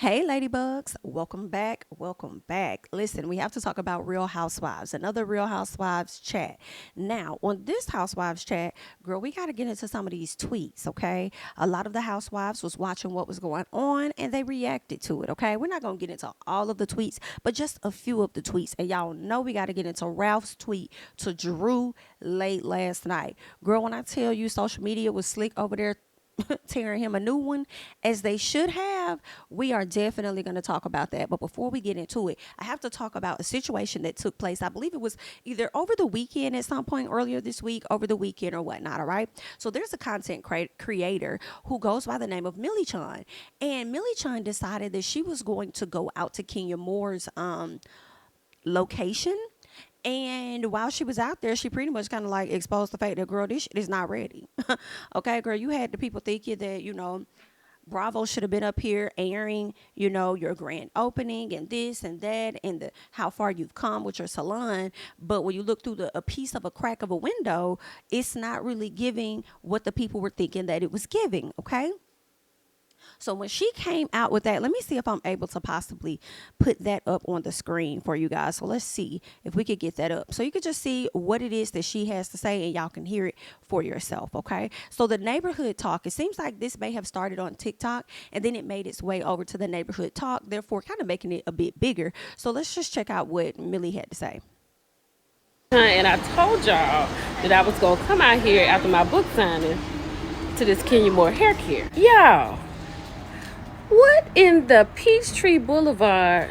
Hey, ladybugs, welcome back. Welcome back. Listen, we have to talk about Real Housewives, another Real Housewives chat. Now, on this Housewives chat, girl, we got to get into some of these tweets, okay? A lot of the housewives was watching what was going on and they reacted to it, okay? We're not going to get into all of the tweets, but just a few of the tweets. And y'all know we got to get into Ralph's tweet to Drew late last night. Girl, when I tell you social media was slick over there tearing him a new one, as they should have, we are definitely going to talk about that. But before we get into it, I have to talk about a situation that took place. I believe it was either over the weekend at some point earlier this week, over the weekend or whatnot. All right. So there's a content creator who goes by the name of Millie Chun. And Millie Chun decided that she was going to go out to Kenya Moore's location. And while she was out there, she pretty much kind of like exposed the fact that, girl, this shit is not ready. Okay, girl, you had the people thinking that, Bravo should have been up here airing, your grand opening and this and that and how far you've come with your salon. But when you look through a piece of a crack of a window, it's not really giving what the people were thinking that it was giving. Okay. So when she came out with that, let me see if I'm able to possibly put that up on the screen for you guys. So let's see if we could get that up. So you could just see what it is that she has to say and y'all can hear it for yourself, okay? So the neighborhood talk, it seems like this may have started on TikTok and then it made its way over to the neighborhood talk, therefore kind of making it a bit bigger. So let's just check out what Millie had to say. And I told y'all that I was going to come out here after my book signing to this Kenya Moore hair care. Y'all, what in the Peachtree Boulevard?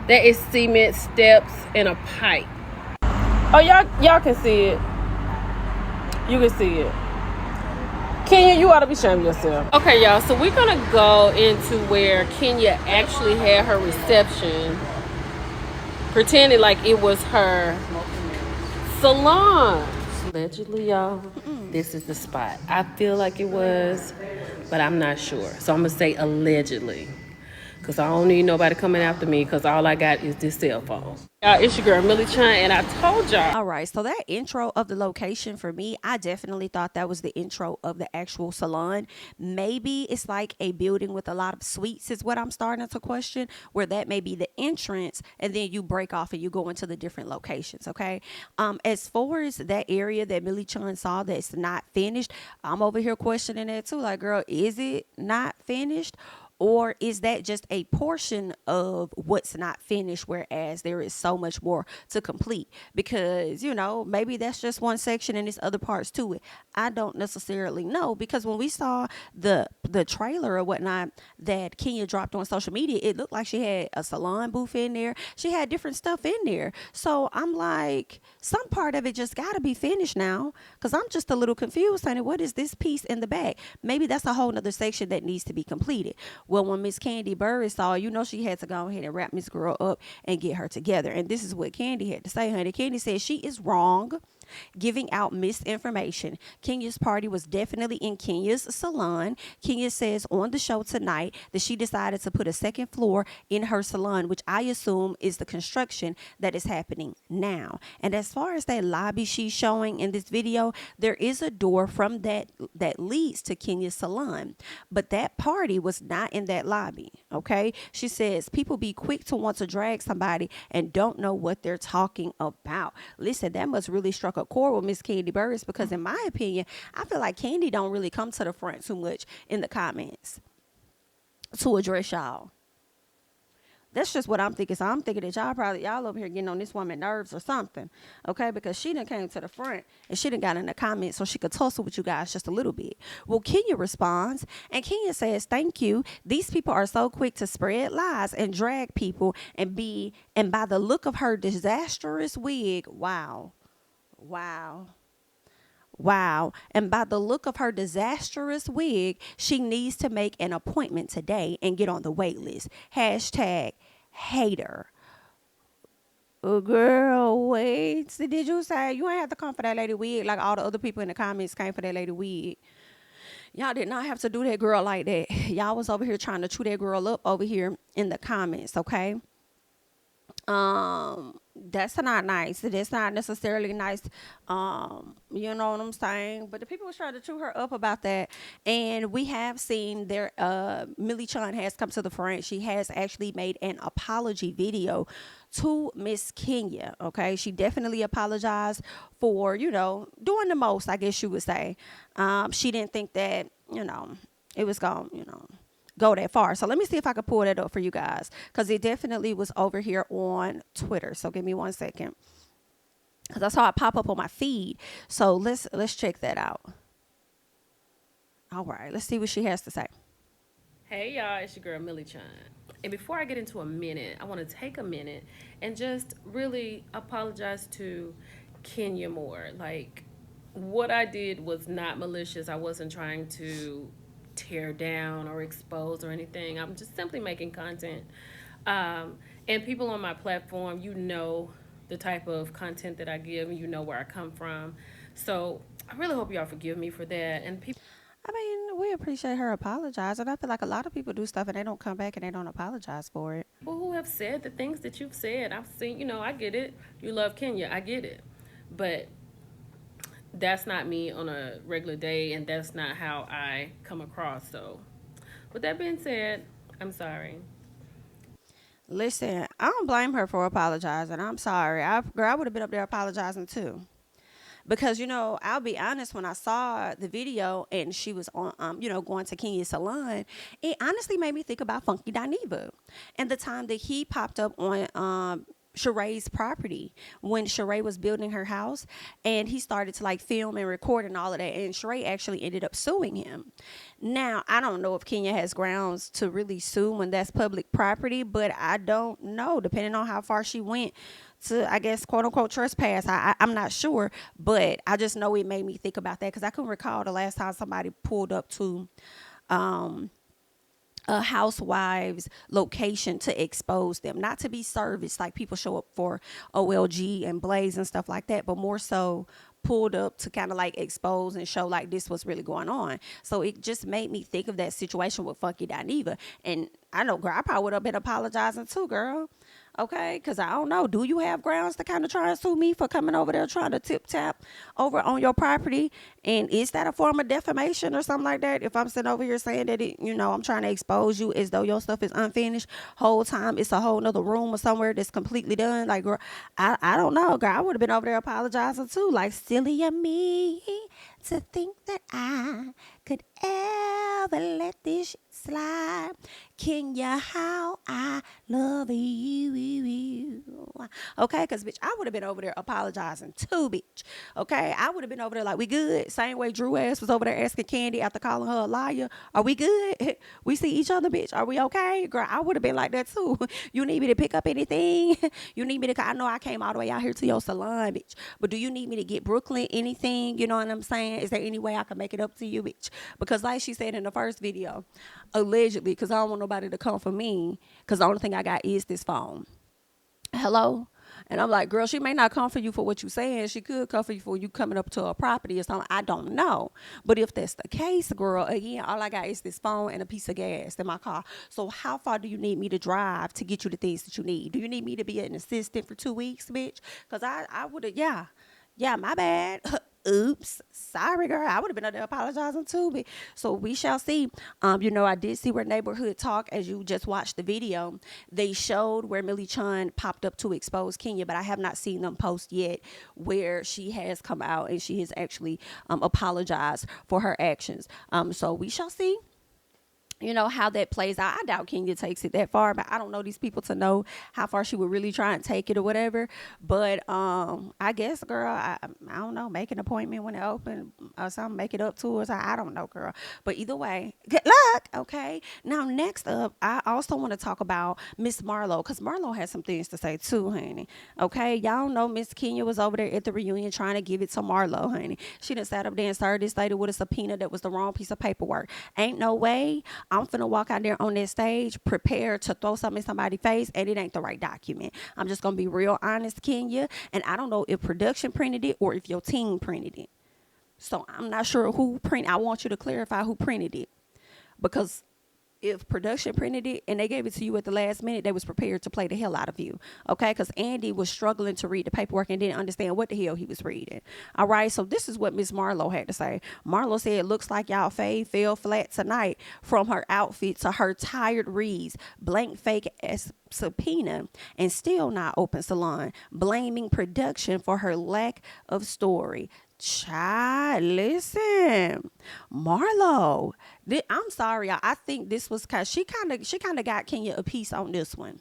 That is cement steps and a pipe. Oh, y'all can see it. You can see it. Kenya, you ought to be ashamed of yourself. Okay, y'all, so we're going to go into where Kenya actually had her reception, pretending like it was her salon. Allegedly, y'all, this is the spot. I feel like it was, but I'm not sure. So I'm going to say allegedly, because I don't need nobody coming after me, because all I got is this cell phone. It's your girl, Millie Chun, and I told y'all. All right, so that intro of the location for me, I definitely thought that was the intro of the actual salon. Maybe it's like a building with a lot of suites is what I'm starting to question, where that may be the entrance and then you break off and you go into the different locations, okay? As far as that area that Millie Chun saw that's not finished, I'm over here questioning that too. Like, girl, is it not finished? Or is that just a portion of what's not finished, whereas there is so much more to complete? Because, maybe that's just one section and there's other parts to it. I don't necessarily know, because when we saw the trailer or whatnot that Kenya dropped on social media, it looked like she had a salon booth in there. She had different stuff in there. So I'm like, some part of it just got to be finished now, because I'm just a little confused. Honey, what is this piece in the back? Maybe that's a whole nother section that needs to be completed. Well, when Miss Candy Burris saw, she had to go ahead and wrap Miss Girl up and get her together. And this is what Candy had to say, honey. Candy said she is wrong giving out misinformation. Kenya's party was definitely in Kenya's salon. Kenya says on the show tonight that she decided to put a second floor in her salon, which I assume is the construction that is happening now. And as far as that lobby she's showing in this video, there is a door from that leads to Kenya's salon, but that party was not in that lobby. Okay, she says people be quick to want to drag somebody and don't know what they're talking about. Listen, that must really struck a chord with Miss Candy Burris, because in my opinion, I feel like Candy don't really come to the front too much in the comments to address y'all. That's just what I'm thinking. So I'm thinking that y'all over here getting on this woman's nerves or something, okay? Because she done came to the front and she done got in the comments so she could tussle with you guys just a little bit. Well, Kenya responds, and Kenya says, "Thank you. These people are so quick to spread lies and drag people and by the look of her disastrous wig, wow. And by the look of her disastrous wig, she needs to make an appointment today and get on the wait list. Hashtag hater." Oh, girl, wait. So did you say you ain't have to come for that lady wig like all the other people in the comments came for that lady wig? Y'all did not have to do that girl like that. Y'all was over here trying to chew that girl up over here in the comments, okay? That's not nice. That's not necessarily nice. You know what I'm saying? But the people was trying to chew her up about that. And we have seen there Millie Chun has come to the front. She has actually made an apology video to Miss Kenya. Okay. She definitely apologized for, doing the most, I guess you would say. She didn't think that, it was gone, go that far. So let me see if I can pull that up for you guys, because it definitely was over here on Twitter. So give me 1 second, because I saw it pop up on my feed. So let's check that out. All right, let's see what she has to say. Hey y'all, it's your girl Millie Chun. And before I get into a minute, I want to take a minute and just really apologize to Kenya Moore. Like, what I did was not malicious. I wasn't trying to tear down or expose or anything. I'm just simply making content. And people on my platform, the type of content that I give, and you know where I come from. So I really hope y'all forgive me for that. And people. I mean, we appreciate her apologizing. I feel like a lot of people do stuff and they don't come back and they don't apologize for it. People who have said the things that you've said, I've seen, I get it. You love Kenya, I get it. But that's not me on a regular day, and that's not how I come across. So, with that being said, I'm sorry. Listen, I don't blame her for apologizing. I'm sorry. Girl, I would have been up there apologizing too. Because I'll be honest, when I saw the video and she was on going to Kenya's salon, it honestly made me think about Funky Dineva and the time that he popped up on Sheree's property when Sheree was building her house, and he started to like film and record and all of that, and Sheree actually ended up suing him. Now, I don't know if Kenya has grounds to really sue when that's public property, but I don't know, depending on how far she went to, I guess, quote unquote, trespass. I'm not sure, but I just know it made me think about that, because I couldn't recall the last time somebody pulled up to a housewife's location to expose them, not to be serviced like people show up for OLG and Blaze and stuff like that, but more so pulled up to kind of like expose and show like this was really going on. So it just made me think of that situation with Funky Dineva. And I know, girl, I probably would have been apologizing too, girl. Okay, because I don't know. Do you have grounds to kind of try and sue me for coming over there trying to tip tap over on your property? And is that a form of defamation or something like that? If I'm sitting over here saying that, I'm trying to expose you as though your stuff is unfinished, whole time it's a whole nother room or somewhere that's completely done. Like, girl, I don't know, girl. I would have been over there apologizing too. Like, silly of me to think that I could ever let this shit slide. Kenya, how I love you. Okay, because, bitch, I would have been over there apologizing too, bitch. Okay, I would have been over there like, we good? Same way Drew ass was over there asking Candy after calling her a liar. Are we good? We see each other, bitch. Are we okay? Girl, I would have been like that too. You need me to pick up anything? You need me to, I know I came all the way out here to your salon, bitch. But do you need me to get Brooklyn anything? You know what I'm saying? Is there any way I can make it up to you, bitch? Because like she said in the first video, allegedly, because I don't want nobody to come for me, because the only thing I got is this phone. Hello? And I'm like, girl, she may not come for you for what you saying. She could come for you for you coming up to a property or something. I don't know. But if that's the case, girl, again, all I got is this phone and a piece of gas in my car. So how far do you need me to drive to get you the things that you need? Do you need me to be an assistant for 2 weeks, bitch? Because I would have, yeah, my bad. Oops, sorry, girl. I would have been up there apologizing too. But so we shall see. I did see where Neighborhood Talk, as you just watched the video, they showed where Millie Chun popped up to expose Kenya, but I have not seen them post yet where she has come out and she has actually apologized for her actions. So we shall see how that plays out. I doubt Kenya takes it that far, but I don't know these people to know how far she would really try and take it or whatever. But I guess, girl, I don't know, make an appointment when it open or something, make it up to us. I don't know, girl. But either way, good luck. Okay. Now, next up, I also want to talk about Miss Marlo, because Marlo has some things to say too, honey. Okay. Y'all know Miss Kenya was over there at the reunion trying to give it to Marlo, honey. She done sat up there and served this lady with a subpoena that was the wrong piece of paperwork. Ain't no way I'm finna walk out there on that stage prepared to throw something in somebody's face and it ain't the right document. I'm just gonna be real honest, Kenya, and I don't know if production printed it or if your team printed it. So I'm not sure who printed. I want you to clarify who printed it, because if production printed it and they gave it to you at the last minute, they was prepared to play the hell out of you. Okay, because Andy was struggling to read the paperwork and didn't understand what the hell he was reading. All right, so this is what Miss Marlowe had to say. Marlowe said, it looks like y'all fell flat tonight, from her outfit to her tired reads, blank fake ass subpoena, and still not open salon, blaming production for her lack of story. Child, listen, Marlo. I'm sorry, I think this was because she kind of got Kenya a piece on this one.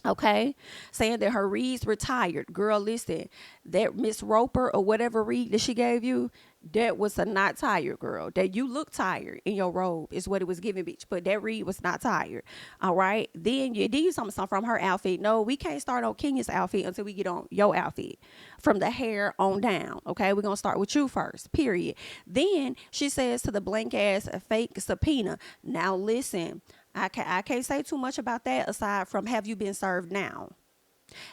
Okay, saying that her reads were tired. Girl, listen, that Miss Roper or whatever read that she gave you, that was a not tired, girl. That you look tired in your robe is what it was giving, bitch. But that read was not tired. All right. Then you did something from her outfit. No, we can't start on Kenya's outfit until we get on your outfit. From the hair on down. Okay, we're gonna start with you first. Period. Then she says to the blank ass fake subpoena. Now listen. I can't say too much about that aside from have you been served now?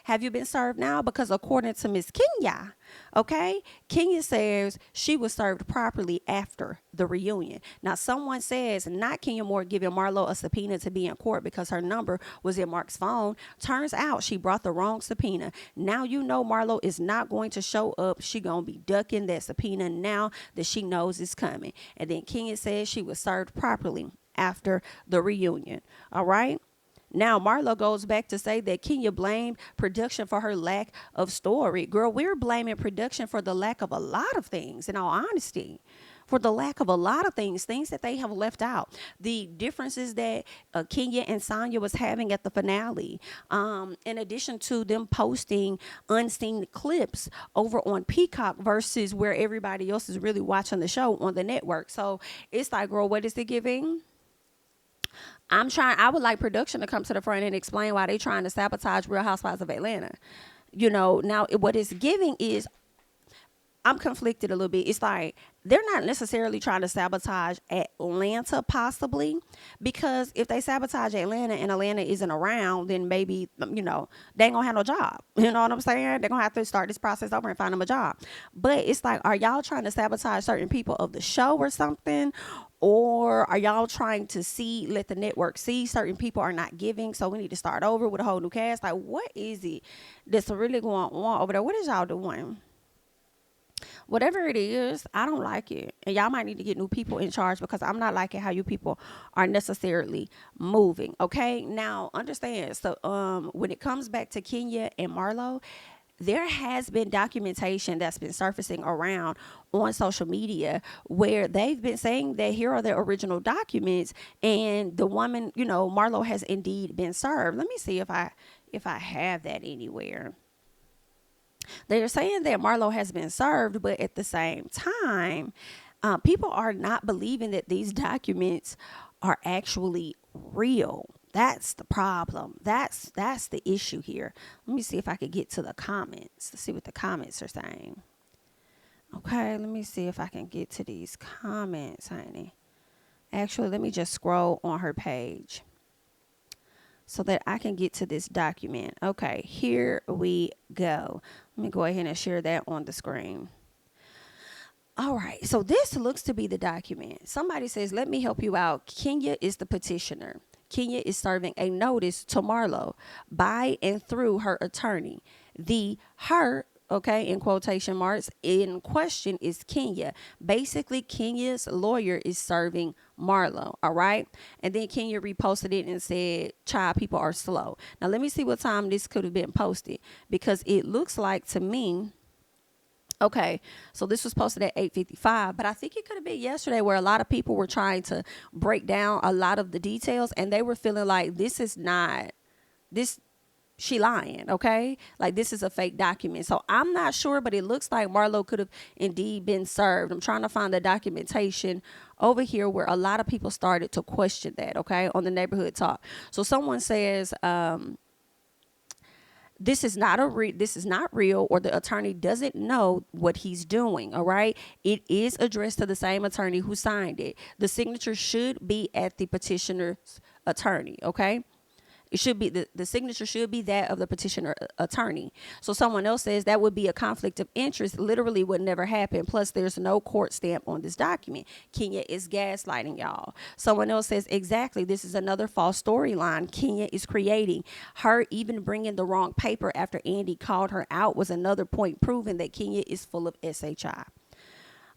Have you been served now? Because according to Miss Kenya, okay, Kenya says she was served properly after the reunion. Now, someone says not Kenya Moore giving Marlo a subpoena to be in court because her number was in Mark's phone. Turns out she brought the wrong subpoena. Now you know Marlo is not going to show up. She gonna be ducking that subpoena now that she knows it's coming. And then Kenya says she was served properly after the reunion. All right. Now, Marlo goes back to say that Kenya blamed production for her lack of story. Girl, we're blaming production for the lack of a lot of things, in all honesty. For the lack of a lot of things that they have left out. The differences that Kenya and Sonya was having at the finale. In addition to them posting unseen clips over on Peacock versus where everybody else is really watching the show on the network. So it's like, girl, what is it giving? I would like production to come to the front and explain why they trying to sabotage Real Housewives of Atlanta. Now what it's giving is, I'm conflicted a little bit. It's like they're not necessarily trying to sabotage Atlanta, possibly, because if they sabotage Atlanta and Atlanta isn't around, then maybe, they ain't gonna have no job. You know what I'm saying? They're gonna have to start this process over and find them a job. But it's like, are y'all trying to sabotage certain people of the show or something? Or are y'all trying to let the network see certain people are not giving, so we need to start over with a whole new cast? Like, what is it that's really going on over there? What is y'all doing? Whatever it is, I don't like it. And y'all might need to get new people in charge, because I'm not liking how you people are necessarily moving. Okay, now understand. So when it comes back to Kenya and Marlo, there has been documentation that's been surfacing around on social media where they've been saying that here are the original documents, and the woman, Marlo, has indeed been served. Let me see if I have that anywhere. They're saying that Marlo has been served, but at the same time, people are not believing that these documents are actually real. That's the problem. That's the issue here. Let me see if I could get to the comments to see what the comments are saying. Okay, let me see if I can get to these comments, honey. Actually, let me just scroll on her page so that I can get to this document. Okay, here we go. Let me go ahead and share that on the screen. All right, so this looks to be the document. Somebody says, let me help you out. Kenya is the petitioner. Kenya is serving a notice to Marlo by and through her attorney. Her, okay, in quotation marks, in question is Kenya. Basically, Kenya's lawyer is serving Marlo, all right? And then Kenya reposted it and said, child, people are slow. Now, let me see what time this could have been posted, because it looks like to me, okay, so this was posted at 8:55, but I think it could have been yesterday, where a lot of people were trying to break down a lot of the details, and they were feeling like she lying, okay? Like, this is a fake document. So I'm not sure, but it looks like Marlo could have indeed been served. I'm trying to find the documentation over here where a lot of people started to question that, okay, on the neighborhood talk. So someone says, this is not real, or the attorney doesn't know what he's doing. All right, it is addressed to the same attorney who signed it. The signature should be at the petitioner's attorney. Okay, It should be the signature should be that of the petitioner attorney. So someone else says that would be a conflict of interest. Literally would never happen. Plus, there's no court stamp on this document. Kenya is gaslighting y'all. Someone else says exactly. This is another false storyline Kenya is creating. Her even bringing the wrong paper after Andy called her out was another point proving that Kenya is full of SHI.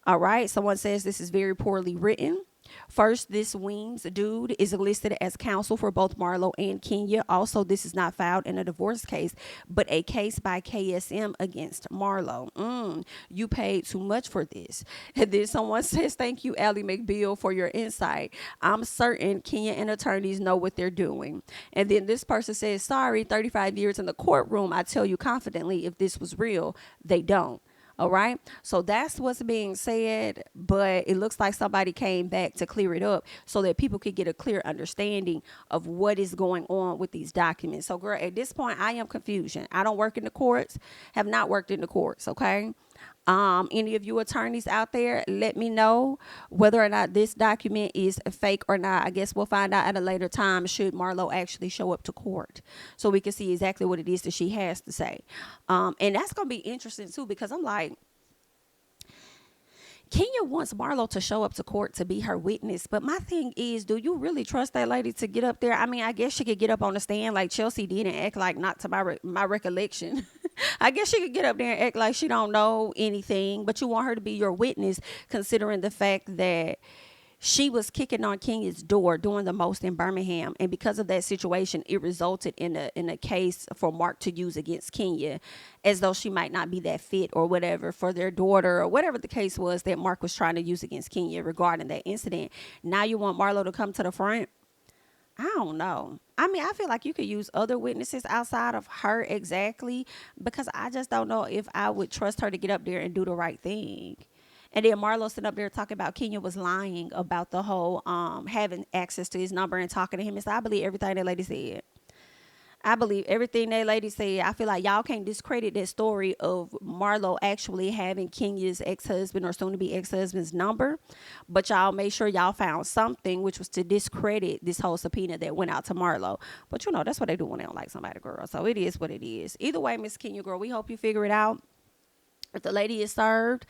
All right. Someone says this is very poorly written. First, this Weems dude is listed as counsel for both Marlo and Kenya. Also, this is not filed in a divorce case, but a case by KSM against Marlo. You paid too much for this. And then someone says, thank you, Ally McBeal, for your insight. I'm certain Kenya and attorneys know what they're doing. And then this person says, sorry, 35 years in the courtroom. I tell you confidently, if this was real, they don't. All right. So that's what's being said. But it looks like somebody came back to clear it up so that people could get a clear understanding of what is going on with these documents. So, girl, at this point, I am confusion. I don't work in the courts, have not worked in the courts. OK. Any of you attorneys out there, let me know whether or not this document is fake or not. I guess we'll find out at a later time should Marlo actually show up to court so we can see exactly what it is that she has to say. And that's going to be interesting, too, because I'm like, Kenya wants Marlo to show up to court to be her witness. But my thing is, do you really trust that lady to get up there? I mean, I guess she could get up on the stand like Chelsea did and act like, not to my recollection. I guess she could get up there and act like she don't know anything. But you want her to be your witness, considering the fact that she was kicking on Kenya's door doing the most in Birmingham. And because of that situation, it resulted in a case for Mark to use against Kenya, as though she might not be that fit or whatever for their daughter, or whatever the case was that Mark was trying to use against Kenya regarding that incident. Now you want Marlo to come to the front? I don't know. I mean, I feel like you could use other witnesses outside of her exactly, because I just don't know if I would trust her to get up there and do the right thing. And then Marlo sitting up there talking about Kenya was lying about the whole having access to his number and talking to him. And so I believe everything that lady said. I believe everything that lady said. I feel like y'all can't discredit that story of Marlo actually having Kenya's ex-husband or soon-to-be ex-husband's number. But y'all made sure y'all found something, which was to discredit this whole subpoena that went out to Marlo. But, you know, that's what they do when they don't like somebody, girl. So it is what it is. Either way, Miss Kenya, girl, we hope you figure it out. If the lady is served,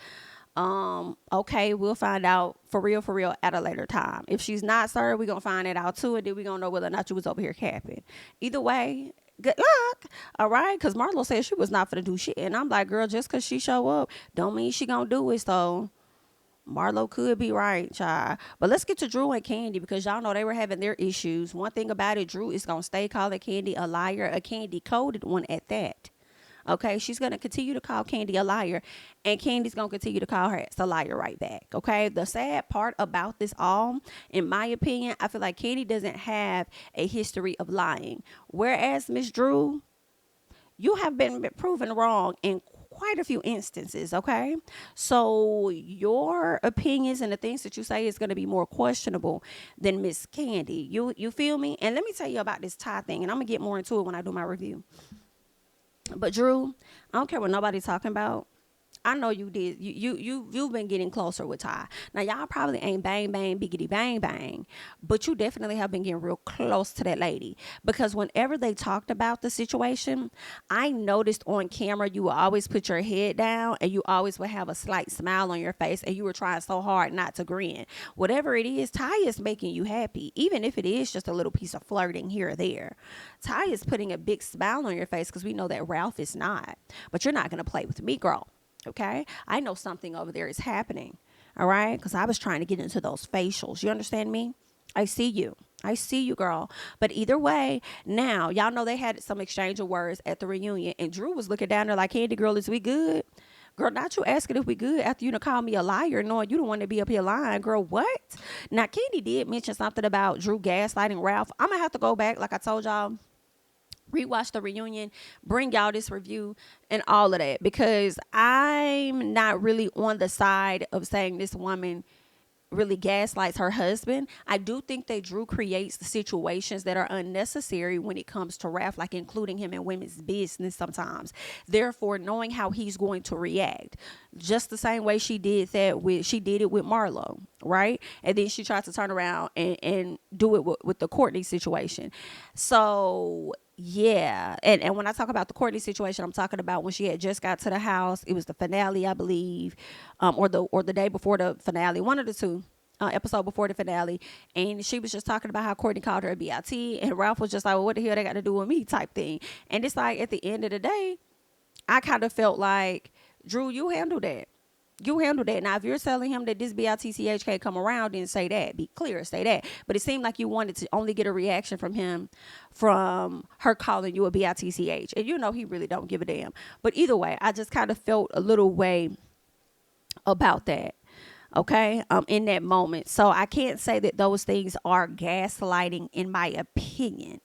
okay, we'll find out for real at a later time. If she's not served, we're gonna find it out too, and then we're gonna know whether or not you was over here capping. Either way, good luck. All right, because Marlo said she was not gonna do shit, and I'm like, girl, just because she show up don't mean she gonna do it. So Marlo could be right, child. But let's get to Drew and Candy, because y'all know they were having their issues. One thing about it, Drew is gonna stay calling Candy a liar, a candy coded one at that. Okay, she's going to continue to call Candy a liar, and Candy's going to continue to call her a liar right back. Okay, the sad part about this all, in my opinion, I feel like Candy doesn't have a history of lying. Whereas Miss Drew, you have been proven wrong in quite a few instances. Okay, so your opinions and the things that you say is going to be more questionable than Miss Candy. You feel me? And let me tell you about this Ty thing, and I'm going to get more into it when I do my review. But Drew, I don't care what nobody's talking about. I know you did. You've been getting closer with Ty. Now y'all probably ain't bang bang biggity bang bang, but you definitely have been getting real close to that lady, because whenever they talked about the situation, I noticed on camera you would always put your head down and you always would have a slight smile on your face, and you were trying so hard not to grin. Whatever it is, Ty is making you happy, even if it is just a little piece of flirting here or there. Ty is putting a big smile on your face, because we know that Ralph is not. But you're not gonna play with me, girl. Okay, I know something over there is happening. All right, because I was trying to get into those facials. You understand me? I see you, girl. But either way, now y'all know they had some exchange of words at the reunion, and Drew was looking down there like, Candy girl, is we good? Girl, not you asking if we good after you done call me a liar, knowing you don't want to be up here lying. Girl, what? Now Candy did mention something about Drew gaslighting Ralph. I'm gonna have to go back, like I told y'all, rewatch the reunion, bring y'all this review and all of that, because I'm not really on the side of saying this woman really gaslights her husband. I do think that Drew creates the situations that are unnecessary when it comes to Ralph, like including him in women's business sometimes. Therefore, knowing how he's going to react, just the same way she did it with Marlo, right? And then she tried to turn around and do it with the Courtney situation. So yeah, and when I talk about the Courtney situation, I'm talking about when she had just got to the house. It was the finale, I believe, or the day before the finale, one of the two. Episode before the finale, and she was just talking about how Courtney called her a BIT, and Ralph was just like, well, what the hell they got to do with me type thing. And it's like, at the end of the day, I kind of felt like, Drew, you handle that. You handle that. Now, if you're telling him that this BITCH can't come around, then say that. Be clear, say that. But it seemed like you wanted to only get a reaction from him from her calling you a BITCH. And you know he really don't give a damn. But either way, I just kind of felt a little way about that. Okay, in that moment. So I can't say that those things are gaslighting in my opinion.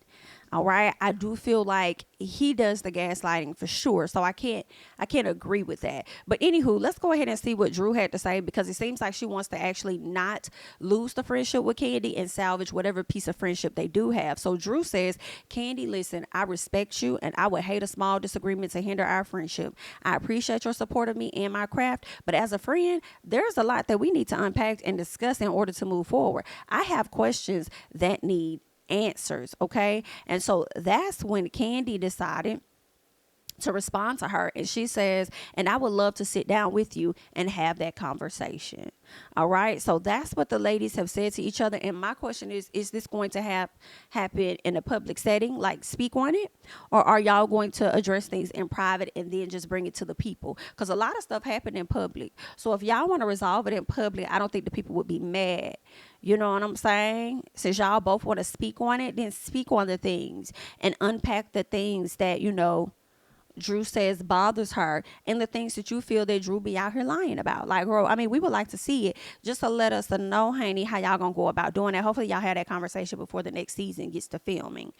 All right. I do feel like he does the gaslighting for sure. So I can't agree with that. But anywho, let's go ahead and see what Drew had to say, because it seems like she wants to actually not lose the friendship with Kandi and salvage whatever piece of friendship they do have. So Drew says, Kandi, listen, I respect you and I would hate a small disagreement to hinder our friendship. I appreciate your support of me and my craft, but as a friend, there's a lot that we need to unpack and discuss in order to move forward. I have questions that need answers, okay? And so that's when Kandi decided to respond to her, and she says, and I would love to sit down with you and have that conversation. All right, so that's what the ladies have said to each other. And my question is this going to happen in a public setting, like speak on it, or are y'all going to address things in private and then just bring it to the people? Because a lot of stuff happened in public, so if y'all want to resolve it in public, I don't think the people would be mad. You know what I'm saying? Since y'all both want to speak on it, then speak on the things and unpack the things that, you know, Drew says bothers her, and the things that you feel that Drew be out here lying about. Like, girl, I mean, we would like to see it, just to let us know, honey, how y'all gonna go about doing that. Hopefully y'all have that conversation before the next season gets to filming.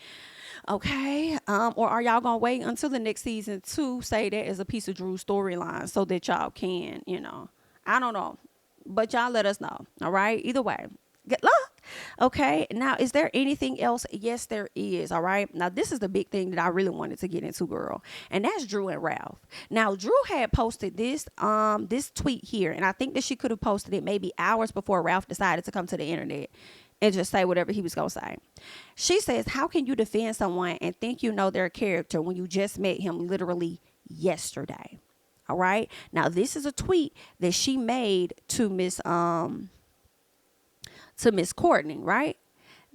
Okay. Or are y'all gonna wait until the next season to say that as a piece of Drew's storyline so that y'all can, you know, I don't know, but y'all let us know. All right, either way, good luck. Okay, now is there anything else? Yes, there is. All right, now this is the big thing that I really wanted to get into, girl, and that's Drew and Ralph. Now Drew had posted this tweet here, and I think that she could have posted it maybe hours before Ralph decided to come to the internet and just say whatever he was gonna say. She says, how can you defend someone and think you know their character when you just met him literally yesterday? All right, now this is a tweet that she made to Miss Courtney, right?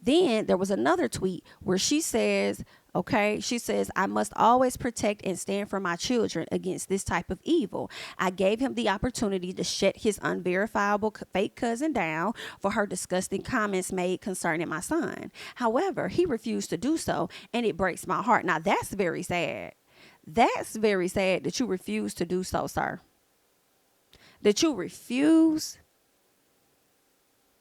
Then there was another tweet where she says, okay, she says, I must always protect and stand for my children against this type of evil. I gave him the opportunity to shut his unverifiable fake cousin down for her disgusting comments made concerning my son. However, he refused to do so, and it breaks my heart. Now, that's very sad. That's very sad that you refuse to do so, sir. That you refuse.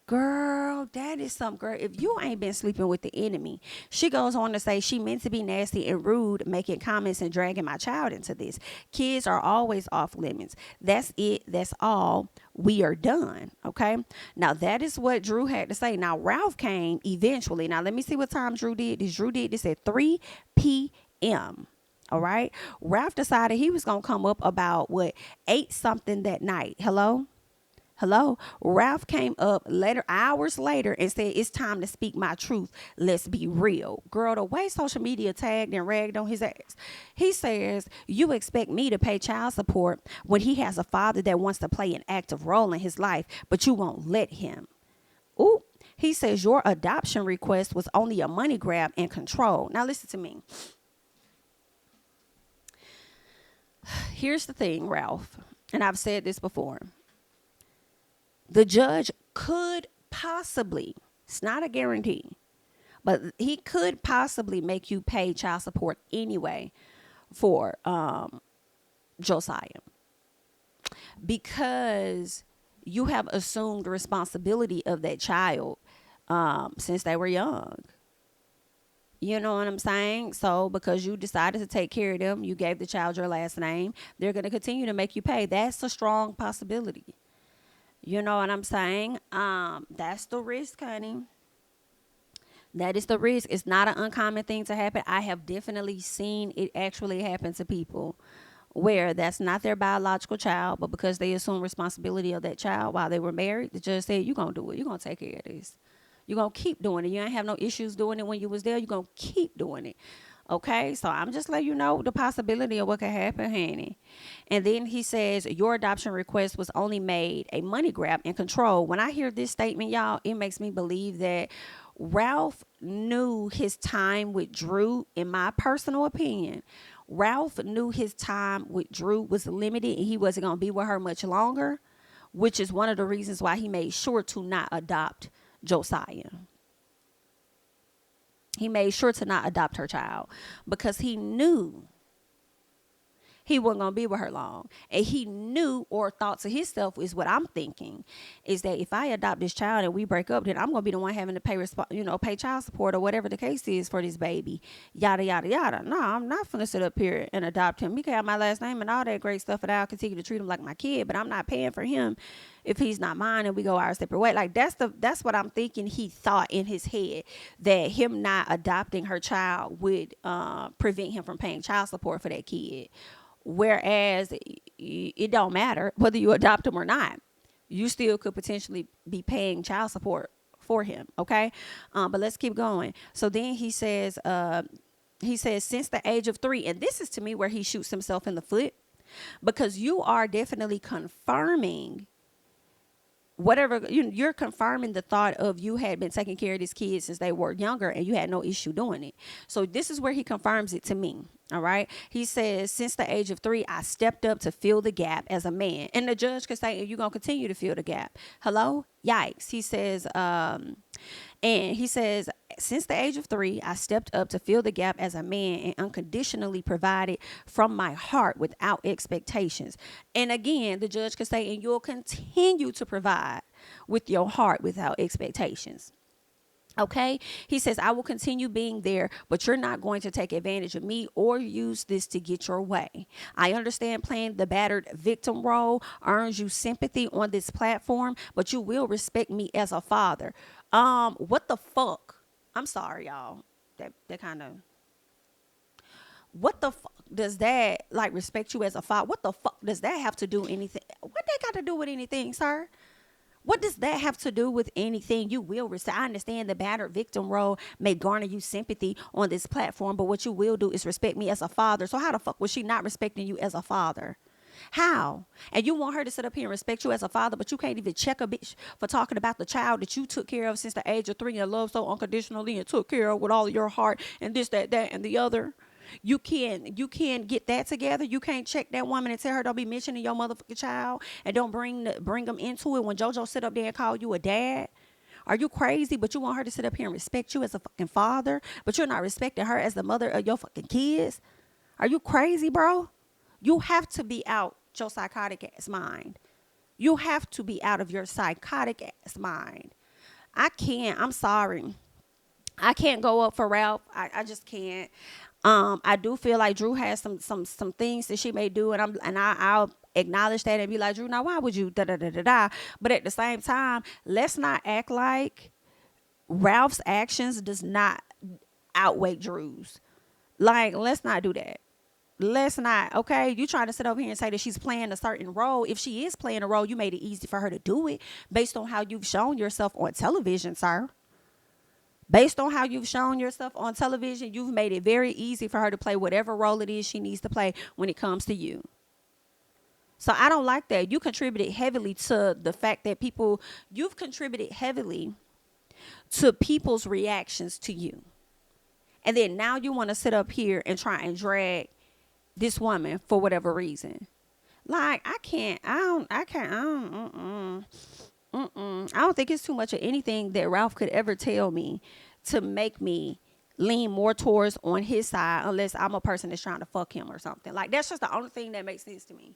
Girl, that is something, girl. If you ain't been sleeping with the enemy. She goes on to say she meant to be nasty and rude, making comments and dragging my child into this. Kids are always off limits. That's it. That's all. We are done. Okay. Now that is what Drew had to say. Now Ralph came eventually. Now let me see what time Drew did this. Drew did this at 3 p.m. All right. Ralph decided he was going to come up about 8 something that night. Hello. Ralph came up later, hours later, and said, it's time to speak my truth. Let's be real. Girl, the way social media tagged and ragged on his ass. He says, you expect me to pay child support when he has a father that wants to play an active role in his life, but you won't let him. Ooh. He says your adoption request was only a money grab and control. Now listen to me. Here's the thing, Ralph, and I've said this before. The judge could possibly, it's not a guarantee, but he could possibly make you pay child support anyway for Josiah, because you have assumed the responsibility of that child since they were young. You know what I'm saying? So because you decided to take care of them, you gave the child your last name, they're going to continue to make you pay. That's a strong possibility. You know what I'm saying? That's the risk, honey. That is the risk. It's not an uncommon thing to happen. I have definitely seen it actually happen to people where that's not their biological child, but because they assume responsibility of that child while they were married, the judge said, "You're gonna do it. You're gonna take care of this. You're gonna keep doing it. You ain't have no issues doing it when you was there. You're gonna keep doing it." Okay, so I'm just letting you know the possibility of what could happen, honey. And then he says your adoption request was only made a money grab and control. When I hear this statement, y'all, it makes me believe that Ralph knew his time with Drew. In my personal opinion, Ralph knew his time with Drew was limited and he wasn't going to be with her much longer, which is one of the reasons why he made sure to not adopt Josiah. He made sure to not adopt her child because he knew he wasn't gonna be with her long, and he knew or thought to himself is what I'm thinking, is that if I adopt this child and we break up, then I'm gonna be the one having to pay child support or whatever the case is for this baby, yada yada yada. No, I'm not gonna sit up here and adopt him. He can have my last name and all that great stuff, and I'll continue to treat him like my kid, but I'm not paying for him if he's not mine and we go our separate way. Like that's what I'm thinking. He thought in his head that him not adopting her child would prevent him from paying child support for that kid. Whereas it don't matter whether you adopt him or not. You still could potentially be paying child support for him. Okay. But let's keep going. So then he says, since the age of 3, and this is to me where he shoots himself in the foot, because you are definitely confirming whatever you're confirming the thought of you had been taking care of these kids since they were younger and you had no issue doing it. So this is where he confirms it to me. All right. He says, since the age of 3, I stepped up to fill the gap as a man. And the judge could say, you're going to continue to fill the gap. Hello? Yikes. He says, since the age of 3, I stepped up to fill the gap as a man and unconditionally provided from my heart without expectations. And again, the judge could say, and you'll continue to provide with your heart without expectations. Okay. He says, I will continue being there, but you're not going to take advantage of me or use this to get your way. I understand playing the battered victim role earns you sympathy on this platform, but you will respect me as a father. What the fuck? I'm sorry, y'all. That kind of, what the fuck does that, like, respect you as a father? What the fuck does that have to do anything? What that got to do with anything, sir? What does that have to do with anything? You will receive. I understand the battered victim role may garner you sympathy on this platform, but what you will do is respect me as a father. So how the fuck was she not respecting you as a father? How? And you want her to sit up here and respect you as a father, but you can't even check a bitch for talking about the child that you took care of since the age of 3 and loved so unconditionally and took care of with all of your heart and this, that, and the other. You can't get that together. You can't check that woman and tell her don't be mentioning your motherfucking child and don't bring them into it when JoJo sit up there and call you a dad. Are you crazy? But you want her to sit up here and respect you as a fucking father, but you're not respecting her as the mother of your fucking kids. Are you crazy, bro? You have to be out your psychotic ass mind. You have to be out of your psychotic ass mind. I can't. I'm sorry. I can't go up for Ralph. I just can't. I do feel like Drew has some things that she may do, and I'll acknowledge that and be like, Drew, now why would you da da da da da? But at the same time, let's not act like Ralph's actions does not outweigh Drew's. Like, let's not do that. Let's not. Okay, you trying to sit over here and say that she's playing a certain role. If she is playing a role, you made it easy for her to do it based on how you've shown yourself on television, sir. Based on how you've shown yourself on television, you've made it very easy for her to play whatever role it is she needs to play when it comes to you. So I don't like that. You contributed heavily to the fact that you've contributed heavily to people's reactions to you. And then now you want to sit up here and try and drag this woman for whatever reason. Like, I don't think it's too much of anything that Ralph could ever tell me to make me lean more towards on his side, unless I'm a person that's trying to fuck him or something. Like, that's just the only thing that makes sense to me.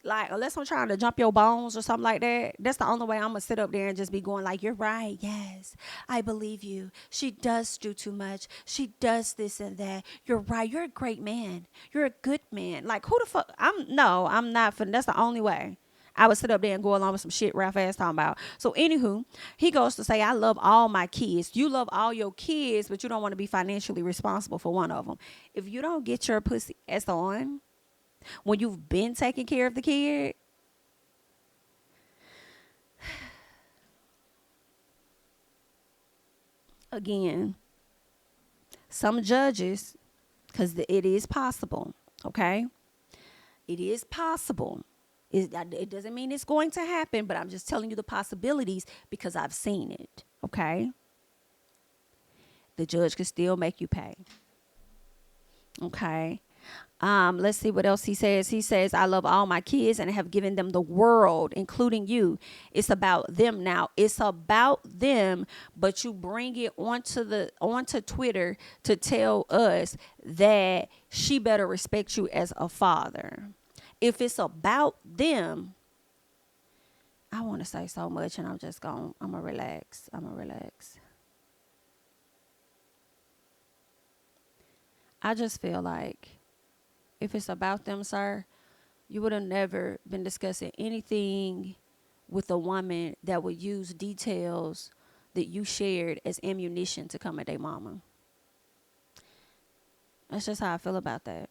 Like, unless I'm trying to jump your bones or something like that, that's the only way I'm gonna sit up there and just be going like, you're right, yes, I believe you. She does do too much. She does this and that. You're right. You're a great man. You're a good man. Like, who the fuck? I'm not. That's the only way. I would sit up there and go along with some shit Ralph ass talking about. So anywho, he goes to say, I love all my kids. You love all your kids, but you don't want to be financially responsible for one of them. If you don't get your pussy ass on when you've been taking care of the kid, again, some judges, because it is possible, okay? It is possible. It doesn't mean it's going to happen, but I'm just telling you the possibilities because I've seen it, okay? The judge can still make you pay, okay? Let's see what else he says. He says, I love all my kids and have given them the world, including you. It's about them now. It's about them, but you bring it onto Twitter to tell us that she better respect you as a father. If it's about them, I want to say so much, and I'm going to relax. I just feel like if it's about them, sir, you would have never been discussing anything with a woman that would use details that you shared as ammunition to come at their mama. That's just how I feel about that.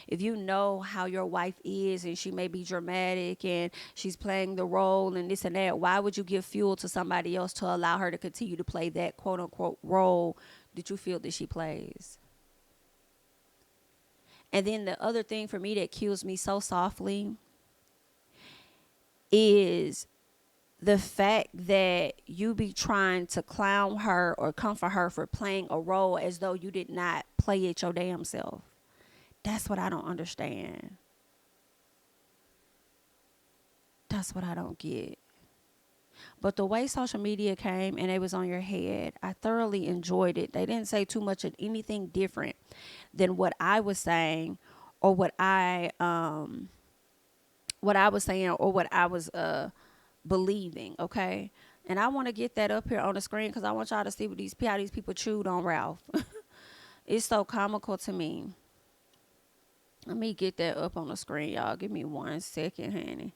If you know how your wife is and she may be dramatic and she's playing the role and this and that, why would you give fuel to somebody else to allow her to continue to play that quote unquote role that you feel that she plays? And then the other thing for me that kills me so softly is the fact that you be trying to clown her or comfort her for playing a role as though you did not play it your damn self. That's what I don't understand. That's what I don't get. But the way social media came and it was on your head, I thoroughly enjoyed it. They didn't say too much of anything different than what I was saying or what I was saying or what I was believing, okay? And I want to get that up here on the screen because I want y'all to see what how these people chewed on Ralph. It's so comical to me. Let me get that up on the screen, y'all. Give me 1 second, honey.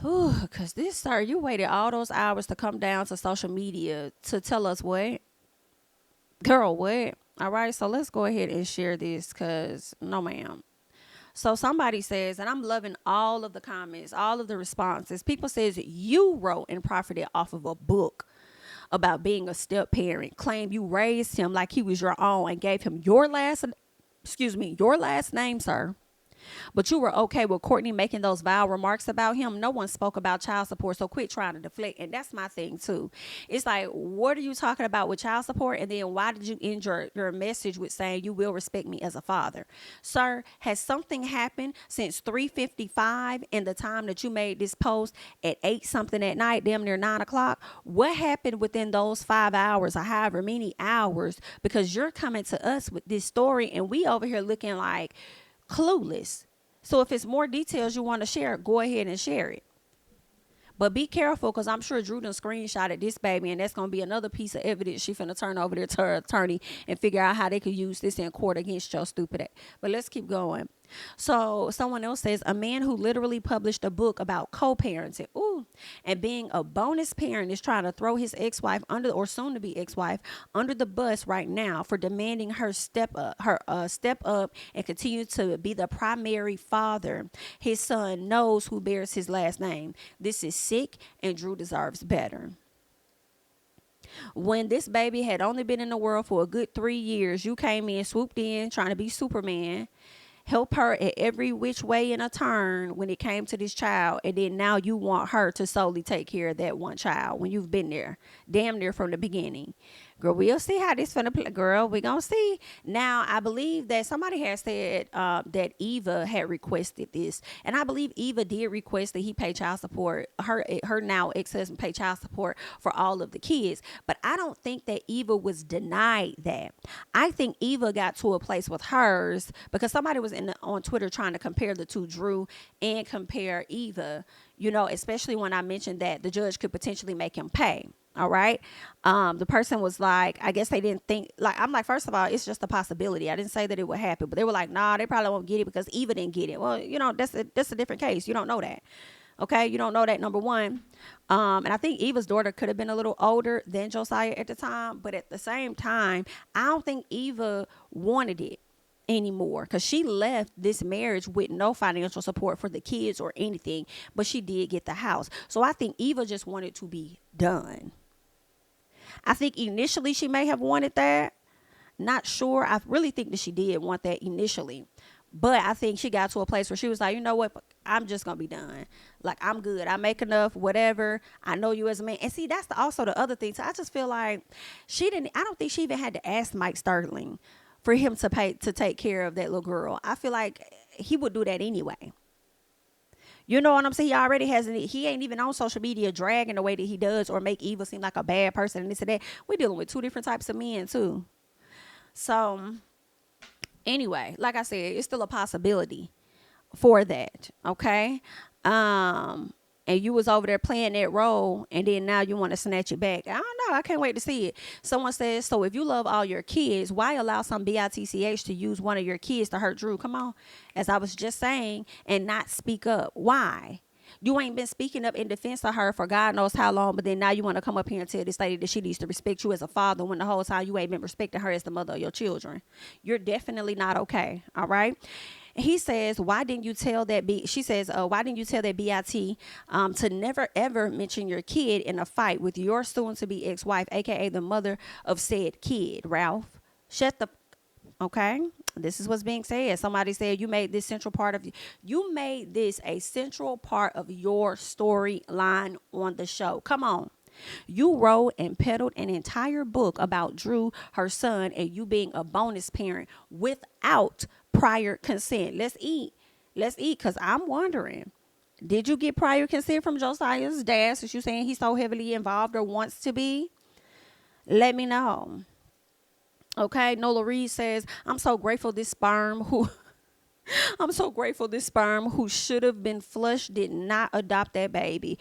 Because this, sir, you waited all those hours to come down to social media to tell us what? Girl, what? All right, so let's go ahead and share this because, no, ma'am. So somebody says, and I'm loving all of the comments, all of the responses. People says you wrote and profited off of a book about being a step parent. Claim you raised him like he was your own and gave him your last name, sir. But you were okay with Courtney making those vile remarks about him. No one spoke about child support, so quit trying to deflect. And that's my thing, too. It's like, what are you talking about with child support? And then why did you end your message with saying you will respect me as a father? Sir, has something happened since 3:55 in the time that you made this post at 8 something at night, damn near 9 o'clock? What happened within those 5 hours or however many hours? Because you're coming to us with this story and we over here looking like clueless. So if it's more details you want to share, go ahead and share it. But be careful because I'm sure Drew done screenshotted this baby and that's going to be another piece of evidence she finna turn over there to her attorney and figure out how they could use this in court against your stupid ass. But let's keep going. So someone else says, a man who literally published a book about co-parenting, and being a bonus parent is trying to throw his ex-wife or soon to be ex-wife under the bus right now for demanding her step up and continue to be the primary father. His son knows who bears his last name. This is sick and Drew deserves better. When this baby had only been in the world for a good 3 years, you came in, swooped in, trying to be Superman, help her at every which way in a turn when it came to this child, and then now you want her to solely take care of that one child when you've been there damn near from the beginning. Girl, we'll see how this finna play. Girl, we gonna see. Now, I believe that somebody has said that Eva had requested this. And I believe Eva did request that he pay child support. Her now ex-husband pay child support for all of the kids. But I don't think that Eva was denied that. I think Eva got to a place with hers because somebody was on Twitter trying to compare the two, Drew, and compare Eva, especially when I mentioned that the judge could potentially make him pay. All right. The person was like, I guess they didn't think, like, I'm like, first of all, it's just a possibility. I didn't say that it would happen, but they were like, nah, they probably won't get it because Eva didn't get it. Well, that's a different case. You don't know that. Okay, you don't know that, number one. And I think Eva's daughter could have been a little older than Josiah at the time, but at the same time, I don't think Eva wanted it anymore because she left this marriage with no financial support for the kids or anything, but she did get the house. So I think Eva just wanted to be done. I think initially she may have wanted that. Not sure. I really think that she did want that initially. But I think she got to a place where she was like, you know what? I'm just going to be done. Like, I'm good. I make enough, whatever. I know you as a man. And see, that's also the other thing. So I just feel like I don't think she even had to ask Mike Sterling for him to take care of that little girl. I feel like he would do that anyway. You know what I'm saying? He already he ain't even on social media dragging the way that he does or make Eva seem like a bad person and this and that. We're dealing with two different types of men too. So anyway, like I said, it's still a possibility for that. Okay. And you was over there playing that role and then now you want to snatch it back. I don't know. I can't wait to see it. Someone says, so if you love all your kids, why allow some bitch to use one of your kids to hurt Drew? Come on. As I was just saying, and not speak up. Why? You ain't been speaking up in defense of her for God knows how long, but then now you want to come up here and tell this lady that she needs to respect you as a father when the whole time you ain't been respecting her as the mother of your children. You're definitely not okay. All right. He says, why didn't you tell that she says, why didn't you tell that BIT to never ever mention your kid in a fight with your soon to be ex-wife, aka the mother of said kid, Ralph? Shut the Okay, this is what's being said. Somebody said you made this you made this a central part of your storyline on the show. Come on. You wrote and peddled an entire book about Drew, her son, and you being a bonus parent without prior consent. Let's eat. Let's eat, because I'm wondering, did you get prior consent from Josiah's dad, since you're saying he's so heavily involved or wants to be? Let me know. Okay, Nola Reed says, I'm so grateful this sperm who should have been flushed did not adopt that baby.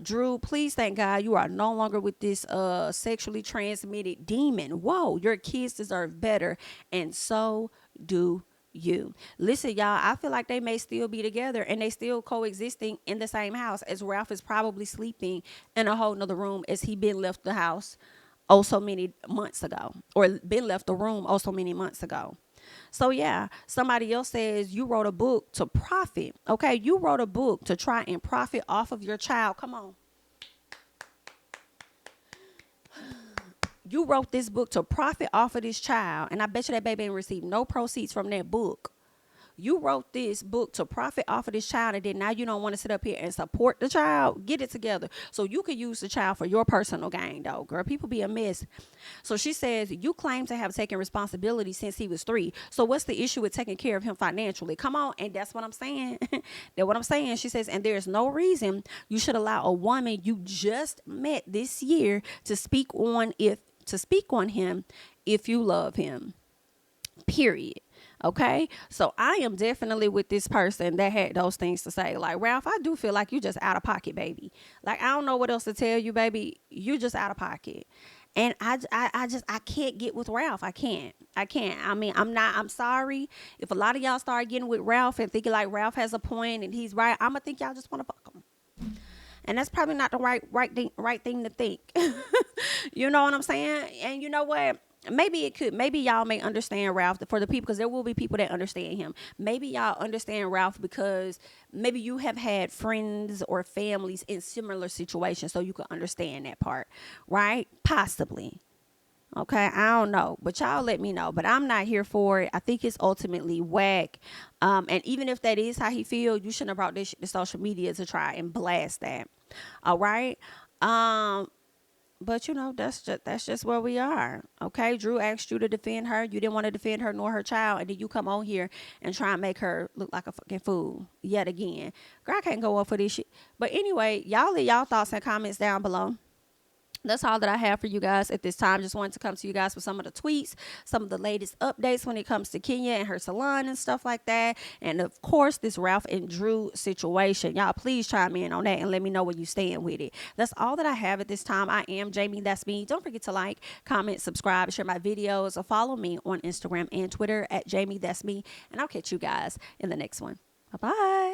Drew, please thank God you are no longer with this sexually transmitted demon. Whoa, your kids deserve better, and so do you. Listen, y'all, I feel like they may still be together and they still coexisting in the same house, as Ralph is probably sleeping in a whole nother room as he been left the house so many months ago, or been left the room so many months ago. So yeah, somebody else says you wrote a book to profit. Okay, you wrote a book to try and profit off of your child. Come on. You wrote this book to profit off of this child, and I bet you that baby ain't received no proceeds from that book. You wrote this book to profit off of this child, and then now you don't want to sit up here and support the child. Get it together so you can use the child for your personal gain, though. Girl, people be a mess. So she says, you claim to have taken responsibility since he was 3. So what's the issue with taking care of him financially? Come on. And that's what I'm saying. That's what I'm saying. She says, and there's no reason you should allow a woman you just met this year to speak on him if you love him. Period. Okay, so I am definitely with this person that had those things to say. Like, Ralph, I do feel like you just out of pocket, baby. Like, I don't know what else to tell you, baby. You just out of pocket. And I can't get with Ralph. I can't. I mean, I'm sorry. If a lot of y'all start getting with Ralph and thinking like Ralph has a point and he's right, I'm going to think y'all just want to fuck him. And that's probably not the right thing to think. You know what I'm saying? And you know what? Maybe y'all may understand Ralph for the people, because there will be people that understand him. Maybe y'all understand Ralph because maybe you have had friends or families in similar situations, so you can understand that part, right? Possibly. Okay, I don't know, but y'all let me know. But I'm not here for it. I think it's ultimately whack. And even if that is how he feels, you shouldn't have brought this shit to social media to try and blast that. All right. But that's just where we are. Okay, Drew asked you to defend her. You didn't want to defend her nor her child, and then you come on here and try and make her look like a fucking fool yet again. Girl, I can't go up for this shit. But anyway, y'all leave y'all thoughts and comments down below. That's all that I have for you guys at this time. Just wanted to come to you guys with some of the tweets, some of the latest updates when it comes to Kenya and her salon and stuff like that. And of course, this Ralph and Drew situation. Y'all, please chime in on that and let me know where you stand with it. That's all that I have at this time. I am Jamie. That's me. Don't forget to like, comment, subscribe, share my videos, or follow me on Instagram and Twitter at JamiThatsMe. And I'll catch you guys in the next one. Bye bye.